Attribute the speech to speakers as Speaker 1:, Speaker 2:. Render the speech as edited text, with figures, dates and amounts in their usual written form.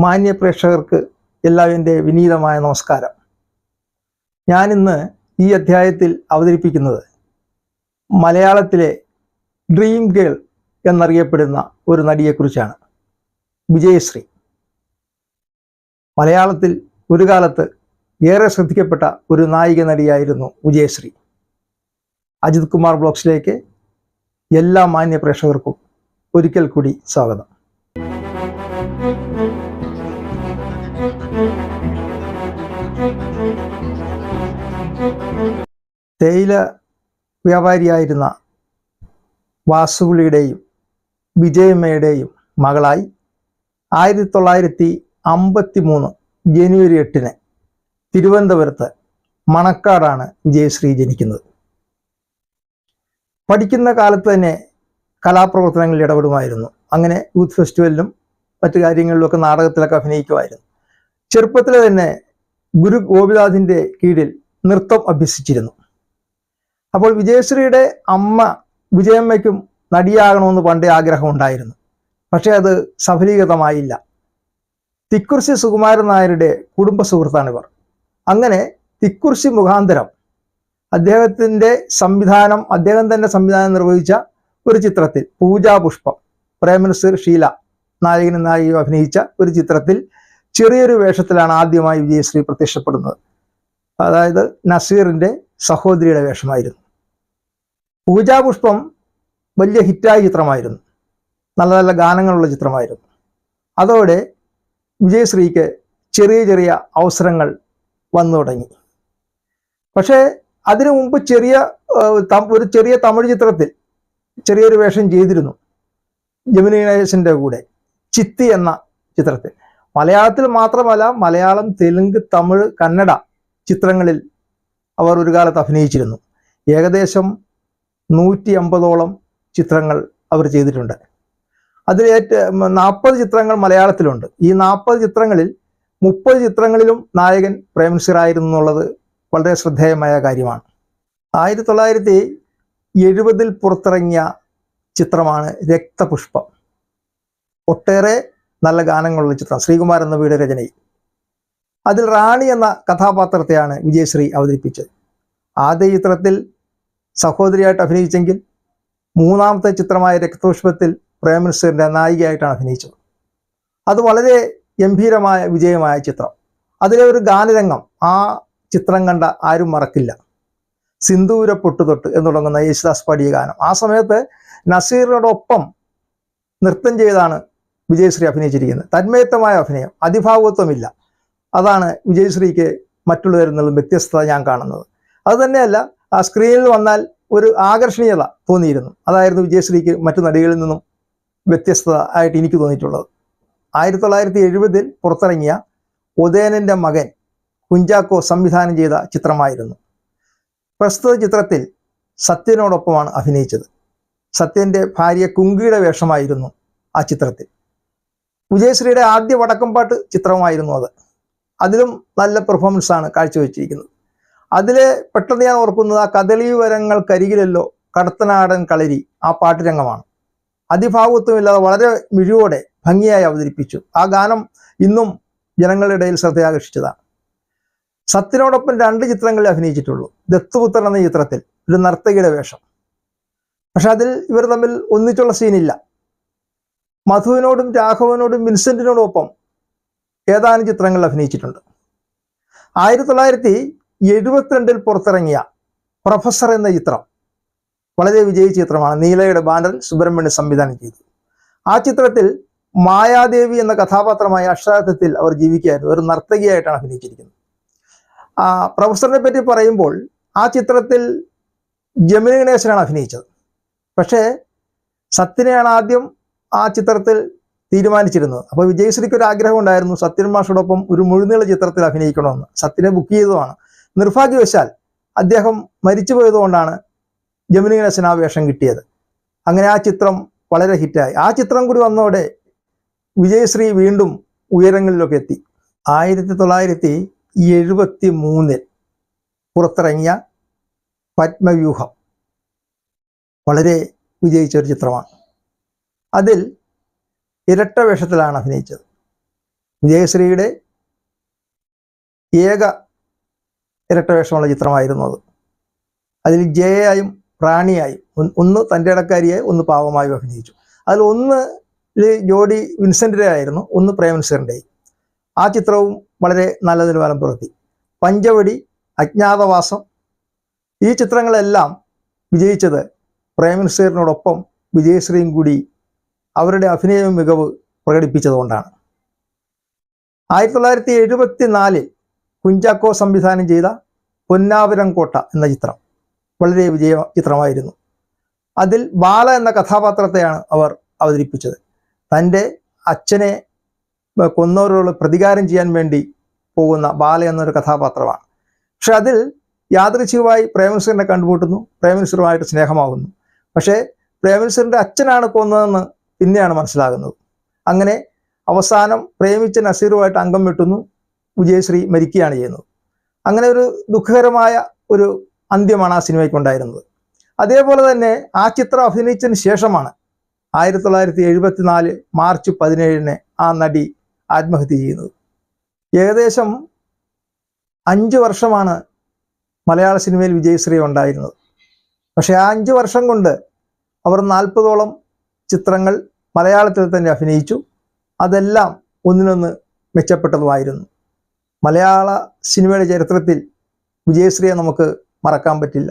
Speaker 1: മാന്യ പ്രേക്ഷകർക്ക് എല്ലാവരും എൻ്റെ വിനീതമായ നമസ്കാരം. ഞാനിന്ന് ഈ അധ്യായത്തിൽ അവതരിപ്പിക്കുന്നത് മലയാളത്തിലെ ഡ്രീം ഗേൾ എന്നറിയപ്പെടുന്ന ഒരു നടിയെക്കുറിച്ചാണ്. വിജയശ്രീ. മലയാളത്തിൽ ഒരു കാലത്ത് ഏറെ ശ്രദ്ധിക്കപ്പെട്ട ഒരു നായിക നടിയായിരുന്നു വിജയശ്രീ. അജിത് കുമാർ ബ്ലോഗ്സിലേക്ക് എല്ലാ മാന്യ പ്രേക്ഷകർക്കും ഒരിക്കൽ കൂടി സ്വാഗതം. തേയില വ്യാപാരിയായിരുന്ന വാസുവിളിയുടെയും വിജയമ്മയുടെയും മകളായി 1953 ജനുവരി 8 തിരുവനന്തപുരത്ത് മണക്കാടാണ് വിജയശ്രീ ജനിക്കുന്നത്. പഠിക്കുന്ന കാലത്ത് തന്നെ കലാപ്രവർത്തനങ്ങളിൽ ഇടപെടുമായിരുന്നു. അങ്ങനെ യൂത്ത് ഫെസ്റ്റിവലിലും മറ്റു കാര്യങ്ങളിലുമൊക്കെ നാടകത്തിലൊക്കെ അഭിനയിക്കുമായിരുന്നു. ചെറുപ്പത്തിൽ തന്നെ ഗുരു ഗോപിനാഥിൻ്റെ കീഴിൽ നൃത്തം അഭ്യസിച്ചിരുന്നു. അപ്പോൾ വിജയശ്രീയുടെ അമ്മ വിജയമ്മയ്ക്കും നടിയാകണമെന്ന് പണ്ടേ ആഗ്രഹമുണ്ടായിരുന്നു. പക്ഷേ അത് സഫലീകൃതമായില്ല. തിക്കുറിശി സുകുമാരൻ നായരുടെ കുടുംബ സുഹൃത്താണിവർ. അങ്ങനെ തിക്കുറിശി മുഖാന്തരം അദ്ദേഹം തന്നെ സംവിധാനം നിർവഹിച്ച ഒരു ചിത്രത്തിൽ പൂജാപുഷ്പം, പ്രേംനസീർ ഷീല നായകനും നായികയും അഭിനയിച്ച ഒരു ചിത്രത്തിൽ ചെറിയൊരു വേഷത്തിലാണ് ആദ്യമായി വിജയശ്രീ പ്രത്യക്ഷപ്പെടുന്നത്. അതായത് നസീറിൻ്റെ സഹോദരിയുടെ വേഷമായിരുന്നു. പൂജാപുഷ്പം വലിയ ഹിറ്റായ ചിത്രമായിരുന്നു. നല്ല നല്ല ഗാനങ്ങളുള്ള ചിത്രമായിരുന്നു. അതോടെ വിജയശ്രീക്ക് ചെറിയ ചെറിയ അവസരങ്ങൾ വന്നു തുടങ്ങി. പക്ഷേ അതിനു മുമ്പ് ഒരു ചെറിയ തമിഴ് ചിത്രത്തിൽ ചെറിയൊരു വേഷം ചെയ്തിരുന്നു, ജമിനി ഗണേശൻ്റെ കൂടെ, ചിത്തി എന്ന ചിത്രത്തിൽ. മലയാളത്തിൽ മാത്രമല്ല, മലയാളം, തെലുങ്ക്, തമിഴ്, കന്നഡ ചിത്രങ്ങളിൽ അവർ ഒരു കാലത്ത് അഭിനയിച്ചിരുന്നു. ഏകദേശം 150ഓളം ചിത്രങ്ങൾ അവർ ചെയ്തിട്ടുണ്ട്. അതിൽ 40 ചിത്രങ്ങൾ മലയാളത്തിലുണ്ട്. ഈ 40 ചിത്രങ്ങളിൽ 30 ചിത്രങ്ങളിലും നായകൻ പ്രേംനസീർ ആയിരുന്നു എന്നുള്ളത് വളരെ ശ്രദ്ധേയമായ കാര്യമാണ്. 1970 പുറത്തിറങ്ങിയ ചിത്രമാണ് രക്തപുഷ്പം. ഒട്ടേറെ നല്ല ഗാനങ്ങളുള്ള ചിത്രം, ശ്രീകുമാർ എന്ന വീട് രചനയിൽ. അതിൽ റാണി എന്ന കഥാപാത്രത്തെയാണ് വിജയശ്രീ അവതരിപ്പിച്ചത്. ആദ്യ ചിത്രത്തിൽ സഹോദരിയായിട്ട് അഭിനയിച്ചെങ്കിൽ മൂന്നാമത്തെ ചിത്രമായ രക്തപുഷ്പത്തിൽ പ്രേംനസീറിൻ്റെ നായികയായിട്ടാണ് അഭിനയിച്ചത്. അത് വളരെ ഗംഭീരമായ വിജയമായ ചിത്രം. അതിലെ ഒരു ഗാനരംഗം ആ ചിത്രം കണ്ട ആരും മറക്കില്ല. സിന്ദൂര പൊട്ടുതൊട്ട് എന്ന് തുടങ്ങുന്ന യേശുദാസ് പാടിയ ഗാനം. ആ സമയത്ത് നസീറിനോടൊപ്പം നൃത്തം ചെയ്താണ് വിജയശ്രീ അഭിനയിച്ചിരിക്കുന്നത്. തന്മയത്വമായ അഭിനയം, അതിഭാവുകത്വമില്ല. അതാണ് വിജയശ്രീക്ക് മറ്റുള്ളവരിൽ നിന്നും വ്യത്യസ്തത ഞാൻ കാണുന്നത്. അതുതന്നെയല്ല, ആ സ്ക്രീനിൽ വന്നാൽ ഒരു ആകർഷണീയത തോന്നിയിരുന്നു. അതായിരുന്നു വിജയശ്രീക്ക് മറ്റു നടികളിൽ നിന്നും വ്യത്യസ്തത ആയിട്ട് എനിക്ക് തോന്നിയിട്ടുള്ളത്. 1970 പുറത്തിറങ്ങിയ ഉദയനൻ്റെ മകൻ കുഞ്ചാക്കോ സംവിധാനം ചെയ്ത ചിത്രമായിരുന്നു. പ്രസ്തുത ചിത്രത്തിൽ സത്യനോടൊപ്പമാണ് അഭിനയിച്ചത്. സത്യൻ്റെ ഭാര്യ കുങ്കിയുടെ വേഷമായിരുന്നു ആ ചിത്രത്തിൽ. വിജയശ്രീയുടെ ആദ്യ വടക്കംപാട്ട് ചിത്രമായിരുന്നു അത്. അതിലും നല്ല പെർഫോമൻസാണ് കാഴ്ചവെച്ചിരിക്കുന്നത്. അതിൽ പെട്ടെന്ന് ഞാൻ ഓർക്കുന്നത് ആ കദളി വരങ്ങൾക്കരികിലല്ലോ കടത്തനാടൻ കളരി, ആ പാട്ടുരംഗമാണ്. അതിഭാവുത്വമില്ലാതെ വളരെ മിഴിവോടെ ഭംഗിയായി അവതരിപ്പിച്ചു. ആ ഗാനം ഇന്നും ജനങ്ങളുടെ ഇടയിൽ ശ്രദ്ധയാകർഷിച്ചതാണ്. സത്യനോടൊപ്പം 2 ചിത്രങ്ങളിൽ അഭിനയിച്ചിട്ടുള്ളൂ. ദത്തുപുത്രൻ എന്ന ചിത്രത്തിൽ ഒരു നർത്തകിയുടെ വേഷം. പക്ഷെ അതിൽ ഇവർ തമ്മിൽ ഒന്നിച്ചുള്ള സീനില്ല. മധുവിനോടും രാഘവനോടും വിൻസെന്റിനോടും ഒപ്പം ഏതാനും ചിത്രങ്ങളിൽ അഭിനയിച്ചിട്ടുണ്ട്. 1972 പുറത്തിറങ്ങിയ പ്രൊഫസർ എന്ന ചിത്രം വളരെ വിജയിച്ച ചിത്രമാണ്. നീലയുടെ ബാനറിൽ സുബ്രഹ്മണ്യം സംവിധാനം ചെയ്തു. ആ ചിത്രത്തിൽ മായാദേവി എന്ന കഥാപാത്രമായ അക്ഷരാർത്ഥത്തിൽ അവർ ജീവിക്കുകയായിരുന്നു. ഒരു നർത്തകിയായിട്ടാണ് അഭിനയിച്ചിരിക്കുന്നത്. പ്രൊഫസറിനെ പറ്റി പറയുമ്പോൾ ആ ചിത്രത്തിൽ ജമിനി ഗണേശനാണ് അഭിനയിച്ചത്. പക്ഷേ സത്യനെയാണ് ആദ്യം ആ ചിത്രത്തിൽ തീരുമാനിച്ചിരുന്നത്. അപ്പോൾ വിജയശ്രീക്ക് ഒരു ആഗ്രഹം ഉണ്ടായിരുന്നു സത്യൻ മാഷോടൊപ്പം ഒരു മുഴുനീള ചിത്രത്തിൽ അഭിനയിക്കണമെന്ന്. സത്യനെ ബുക്ക് ചെയ്തതുമാണ്. നിർഭാഗ്യവശാൽ അദ്ദേഹം മരിച്ചുപോയതുകൊണ്ടാണ് ജമിനി ഗണേശൻ ആ വേഷം കിട്ടിയത്. അങ്ങനെ ആ ചിത്രം വളരെ ഹിറ്റായി. ആ ചിത്രം കൂടി വന്നതോടെ വിജയശ്രീ വീണ്ടും ഉയരങ്ങളിലൊക്കെ എത്തി. 1973 പുറത്തിറങ്ങിയ പത്മവ്യൂഹം വളരെ വിജയിച്ച ഒരു ചിത്രമാണ്. അതിൽ ഇരട്ട വേഷത്തിലാണ് അഭിനയിച്ചത്. വിജയശ്രീയുടെ ഏക ഇരട്ടവേഷമുള്ള ചിത്രമായിരുന്നു അത്. അതിൽ ജയയായും റാണിയായും, ഒന്ന് തൻ്റെ ഇടക്കാരിയായി, ഒന്ന് പാവമായും അഭിനയിച്ചു. അതിൽ ഒന്ന് ജോഡി വിൻസെൻ്റിൻ്റെ ആയിരുന്നു, ഒന്ന് പ്രേംനസീറിൻ്റെയും. ആ ചിത്രവും വളരെ നല്ല നിലവാരം പുലർത്തി. പഞ്ചവടി, അജ്ഞാതവാസം, ഈ ചിത്രങ്ങളെല്ലാം വിജയിച്ചത് പ്രേംനസീറിനോടൊപ്പം വിജയശ്രീയും കൂടി അവരുടെ അഭിനയ മികവ് പ്രകടിപ്പിച്ചതുകൊണ്ടാണ്. 1974 കുഞ്ചാക്കോ സംവിധാനം ചെയ്ത പൊന്നാപുരം കോട്ട എന്ന ചിത്രം വളരെ വിജയ ചിത്രമായിരുന്നു. അതിൽ ബാല എന്ന കഥാപാത്രത്തെയാണ് അവർ അവതരിപ്പിച്ചത്. തൻ്റെ അച്ഛനെ കൊന്നവരോട് പ്രതികാരം ചെയ്യാൻ വേണ്ടി പോകുന്ന ബാല എന്നൊരു കഥാപാത്രമാണ്. പക്ഷെ അതിൽ യാദൃച്ഛികമായി പ്രേംനസീറിനെ കണ്ടുമുട്ടുന്നു, പ്രേംനസീറുമായിട്ട് സ്നേഹമാകുന്നു. പക്ഷേ പ്രേംനസീറിൻ്റെ അച്ഛനാണ് കൊന്നതെന്ന് പിന്നെയാണ് മനസ്സിലാകുന്നത്. അങ്ങനെ അവസാനം പ്രേമിച്ച നസീറുമായിട്ട് അംഗം വെട്ടുന്നു, വിജയശ്രീ മരിക്കുകയാണ് ചെയ്യുന്നത്. അങ്ങനെ ഒരു ദുഃഖകരമായ ഒരു അന്ത്യമാണ് ആ സിനിമയ്ക്കുണ്ടായിരുന്നത്. അതേപോലെ തന്നെ ആ ചിത്രം അഭിനയിച്ചതിന് ശേഷമാണ് 1974 മാർച്ച് 17 ആ നടി ആത്മഹത്യ ചെയ്യുന്നത്. ഏകദേശം 5 വർഷമാണ് മലയാള സിനിമയിൽ വിജയശ്രീ ഉണ്ടായിരുന്നത്. പക്ഷേ ആ 5 വർഷം കൊണ്ട് അവർ 40ഓളം ചിത്രങ്ങൾ മലയാളത്തിൽ തന്നെ അഭിനയിച്ചു. അതെല്ലാം ഒന്നിനൊന്ന് മെച്ചപ്പെട്ടതുമായിരുന്നു. മലയാള സിനിമയുടെ ചരിത്രത്തിൽ വിജയശ്രീയെ നമുക്ക് മറക്കാൻ പറ്റില്ല.